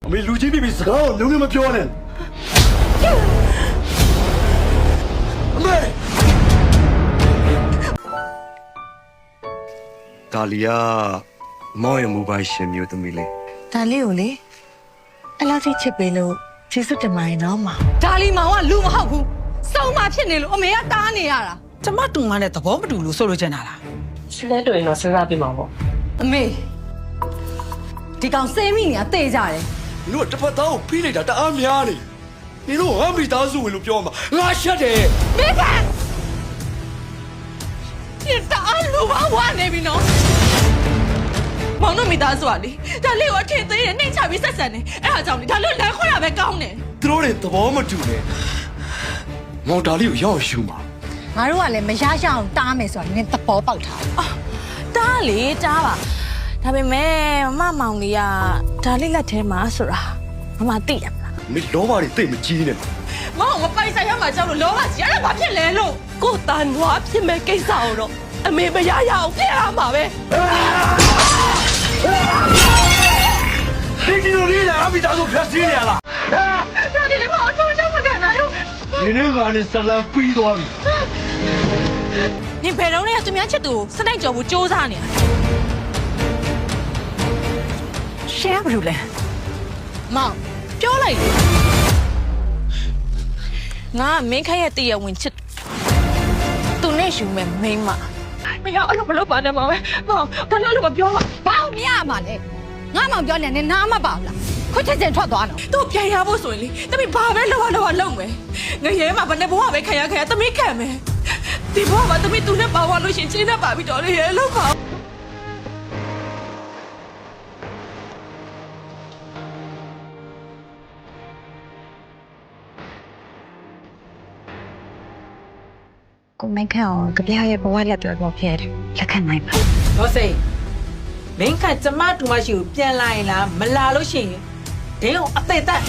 အမေလူကြီးပြပြီးစကားကိုလုံးဝမပြောနဲ့အမေဒါလီယာမောင်ရဲ့မိုဘိုင်းရှင်မျိုးသမီးလေး ဒါလေးကိုလေအဲ့လောက်ထိချစ်ပေးလို့ကျေးဇူးတင်ပါတယ်နော်မောင် ဒါလီမောင်ကလူမဟုတ်ဘူးစုံမဖြစ်နေလို့အမေကတားနေရတာ ကျမတူမနဲ့သဘောမတူလို့ဆိုလိုချင်တာလား ရှင်လဲတွေ့ရင်တော့စဉ်းစားပြမှာပေါ့ အမေဒီကောင်စေးမိနေတာတေးကြတယ် နင်တို့တစ်ဖက်သားကိုဖိလိုက်တာတအားများနေနင်တို့ငါမိသားစုဝင်လို့ပြောမှာငါရှက်တယ် မေကန်ဒီတားလူမဝါနေပြီနော်မောင်တို့မိသားစုကလေဒါလေးကိုအထင်သေးတယ်နှိမ့်ချပြီးဆက်ဆံနေအဲ့ဒါကြောင့်လေဒါလို့လမ်းခေါ်ရပဲကောင်းတယ် သူတို့တွေသဘောမတူနဲ့မောင်ဒါလေးကိုရောက်ရှူမှာ ငါတို့ကလည်းမရရအောင်တားမယ်ဆိုတာနင်းသဘောပေါက်ထားတားလေတားပါဒါပေမဲ့မမောင်လေးကဒါလေးလက်ထဲမှာဆိုတာမမသိရမလား မင်းလောဘတွေတိတ်မကြီးနဲ့ မောင်မပိုင်ဆိုင်ရမှာကြောက်လို့လောဘကြီးအဲ့ဒါဘာဖြစ်လဲလို့ကိုတန်နွားဖြစ်မဲ့ကိစ္စကိုတော့အမေမရရအောင်ပြရမှာပဲ ဒီလိုလေးလာမိသားစုဖျက်ဆီးနေရလား ဒါဒီလေမောင်အဆုံးမကန်နိုင်ဘူး ဒီနေ့ကနေဇလန်ပြီးသွားပြီ နင်ဘယ်တော့လဲသူများချက်သူစနိုက်ကြော်ဘူးစူးစမ်းနေတာ ရှင်းဘူးလေ မောင်ပြောလိုက်လေငါမင်းခရဲ့တရဝင်ချစ်သူနဲ့ရှူမဲ့မိန်းမမရအဲ့လိုမလုပ်ပါနဲ့မောင်ပဲမောင်ဒါလည်းလို့မပြောပါဘာမရမှာလဲငါမောင်ပြောနေနားမပါဘူးလားခွတ်ချက်ချက်ထွက်သွားတော့သူ့ပြန်ရဖို့ဆိုရင်လေတမီးဘာပဲလောက်လုံးမယ်ငရဲမှာဘယ်နဲ့ဘဝပဲခံရတမီးခံမယ်ဒီဘဝမှာတမီးသူနဲ့ပါဝါလို့ရှင်ချင်းနဲ့ပါပြီးတော့လေရဲလို့ပါ ကိုမခန့်အောင်ကြပြရဲ့ဘဝလက်ပြောပေါ်ဖြစ်တယ်လက်ခံနိုင်ပါ တော့စိတ်မင်းကကျမတူမရှိကိုပြန်လာရင်လားမလာလို့ရှိရင်ဒင်းအောင်အသေးသက်